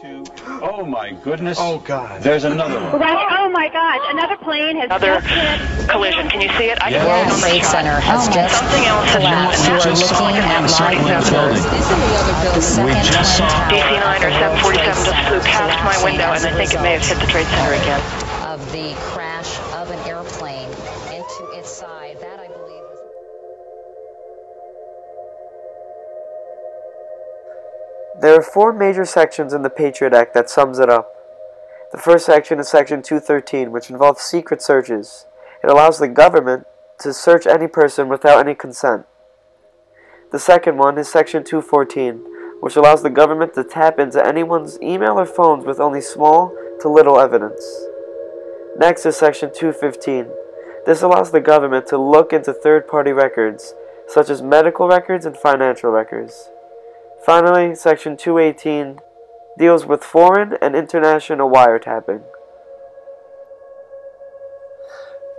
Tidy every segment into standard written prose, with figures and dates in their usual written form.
Oh my goodness. Oh God. There's another one. Right. Oh my gosh. Another plane has just hit. Collision. Can you see it? I can World Trade Center has just something else has collapsed. You are looking at live pictures. The second DC 9 or 747 just flew past my window, and I think it may have hit the Trade Center again. Of the crash of an airplane into its side. That, I believe, was... There are four major sections in the Patriot Act that sums it up. The first section is Section 213, which involves secret searches. It allows the government to search any person without any consent. The second one is Section 214, which allows the government to tap into anyone's email or phones with only small to little evidence. Next is Section 215. This allows the government to look into third-party records, such as medical records and financial records. Finally, Section 218 deals with foreign and international wiretapping.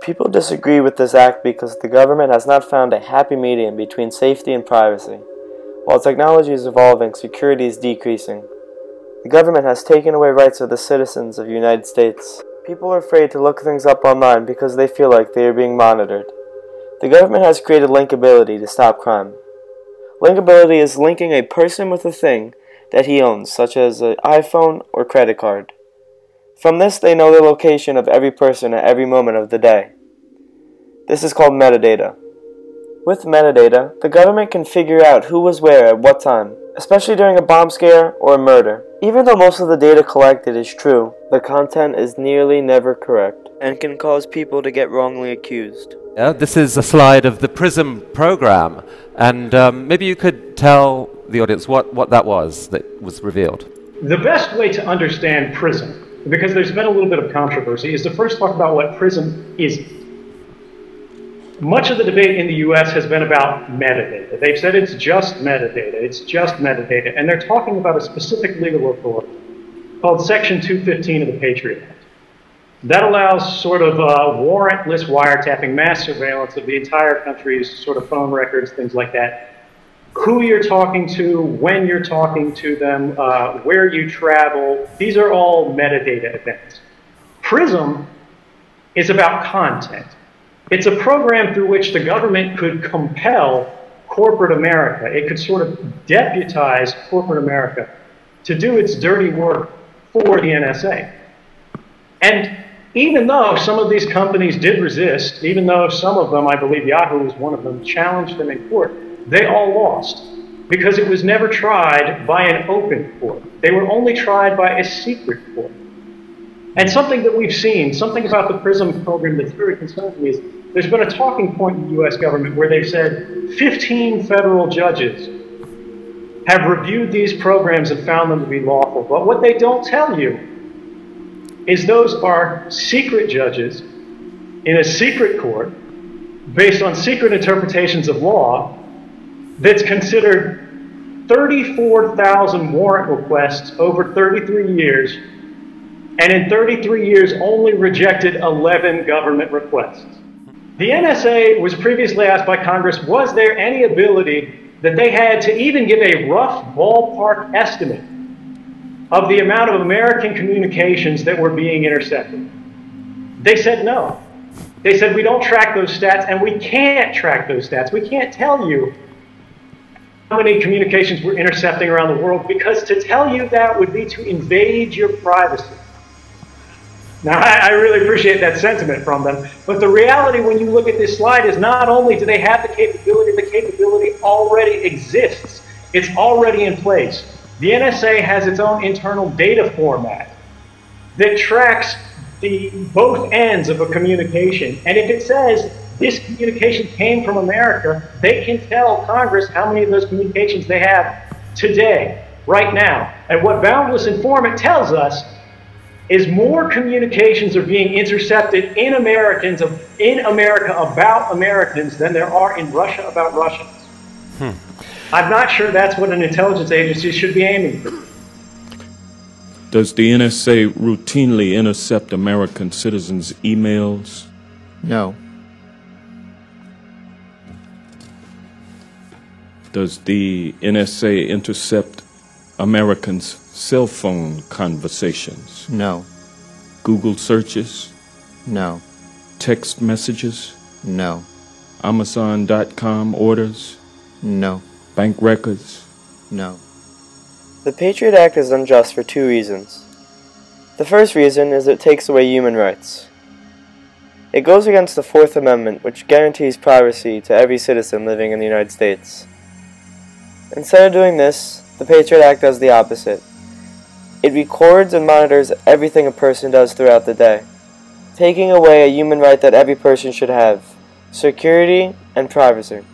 People disagree with this act because the government has not found a happy medium between safety and privacy. While technology is evolving, security is decreasing. The government has taken away rights of the citizens of the United States. People are afraid to look things up online because they feel like they are being monitored. The government has created linkability to stop crime. Linkability is linking a person with a thing that he owns, such as an iPhone or credit card. From this, they know the location of every person at every moment of the day. This is called metadata. With metadata, the government can figure out who was where at what time, especially during a bomb scare or a murder. Even though most of the data collected is true, the content is nearly never correct and can cause people to get wrongly accused. This is a slide of the PRISM program, and maybe you could tell the audience what that was that was revealed. The best way to understand PRISM, because there's been a little bit of controversy, is to first talk about what PRISM is. Much of the debate in the US has been about metadata. They've said it's just metadata, it's just metadata, and they're talking about a specific legal authority called Section 215 of the Patriot Act. That allows sort of warrantless wiretapping, mass surveillance of the entire country's sort of phone records, things like that. Who you're talking to, when you're talking to them, where you travel, these are all metadata events. PRISM is about content. It's a program through which the government could compel corporate America. It could sort of deputize corporate America to do its dirty work for the NSA. And even though some of these companies did resist, even though some of them, I believe Yahoo was one of them, challenged them in court, they all lost because it was never tried by an open court. They were only tried by a secret court. And something that we've seen, something about the PRISM program that's very concerning me is there's been a talking point in the US government where they've said 15 federal judges have reviewed these programs and found them to be lawful. But what they don't tell you is those are secret judges in a secret court based on secret interpretations of law that's considered 34,000 warrant requests over 33 years, and in 33 years only rejected 11 government requests. The NSA was previously asked by Congress, was there any ability that they had to even give a rough ballpark estimate of the amount of American communications that were being intercepted? They said no. They said we don't track those stats, and we can't track those stats. We can't tell you how many communications we're intercepting around the world, because to tell you that would be to invade your privacy. Now, I really appreciate that sentiment from them, but the reality when you look at this slide is not only do they have the capability already exists. It's already in place. The NSA has its own internal data format that tracks both ends of a communication. And if it says this communication came from America, they can tell Congress how many of those communications they have today, right now. And what Boundless Informant tells us is more communications are being intercepted in America about Americans than there are in Russia about Russians. I'm not sure that's what an intelligence agency should be aiming for. Does the NSA routinely intercept American citizens' emails? No. Does the NSA intercept Americans' cell phone conversations? No. Google searches? No. Text messages? No. Amazon.com orders? No. Bank records? No. The Patriot Act is unjust for two reasons. The first reason is it takes away human rights. It goes against the Fourth Amendment, which guarantees privacy to every citizen living in the United States. Instead of doing this, the Patriot Act does the opposite. It records and monitors everything a person does throughout the day, taking away a human right that every person should have: security and privacy.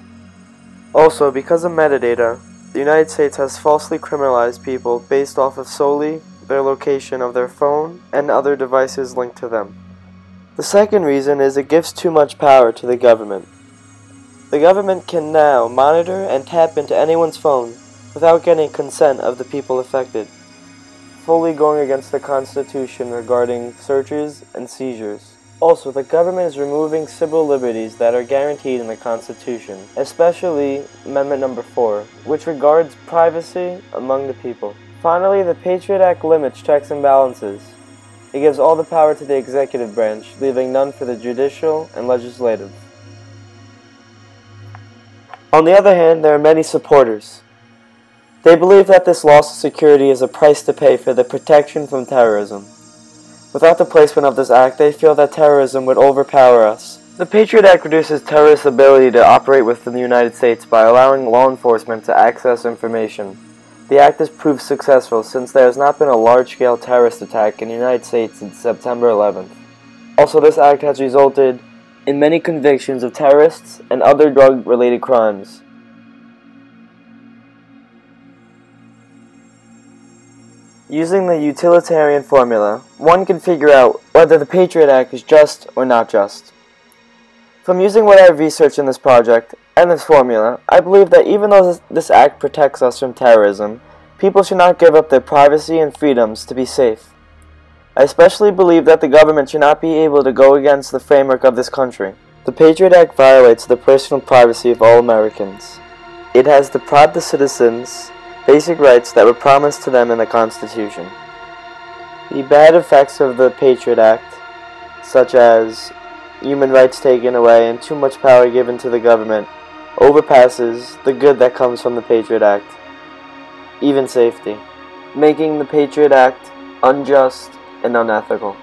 Also, because of metadata, the United States has falsely criminalized people based off of solely their location of their phone and other devices linked to them. The second reason is it gives too much power to the government. The government can now monitor and tap into anyone's phone without getting consent of the people affected, fully going against the Constitution regarding searches and seizures. Also, the government is removing civil liberties that are guaranteed in the Constitution, especially Amendment Number 4, which regards privacy among the people. Finally, the Patriot Act limits checks and balances. It gives all the power to the executive branch, leaving none for the judicial and legislative. On the other hand, there are many supporters. They believe that this loss of security is a price to pay for the protection from terrorism. Without the placement of this act, they feel that terrorism would overpower us. The Patriot Act reduces terrorists' ability to operate within the United States by allowing law enforcement to access information. The act has proved successful since there has not been a large-scale terrorist attack in the United States since September 11th. Also, this act has resulted in many convictions of terrorists and other drug-related crimes. Using the utilitarian formula, one can figure out whether the Patriot Act is just or not just. From using what I have researched in this project and this formula, I believe that even though this act protects us from terrorism, people should not give up their privacy and freedoms to be safe. I especially believe that the government should not be able to go against the framework of this country. The Patriot Act violates the personal privacy of all Americans. It has deprived the citizens basic rights that were promised to them in the Constitution. The bad effects of the Patriot Act, such as human rights taken away and too much power given to the government, overpasses the good that comes from the Patriot Act, even safety, making the Patriot Act unjust and unethical.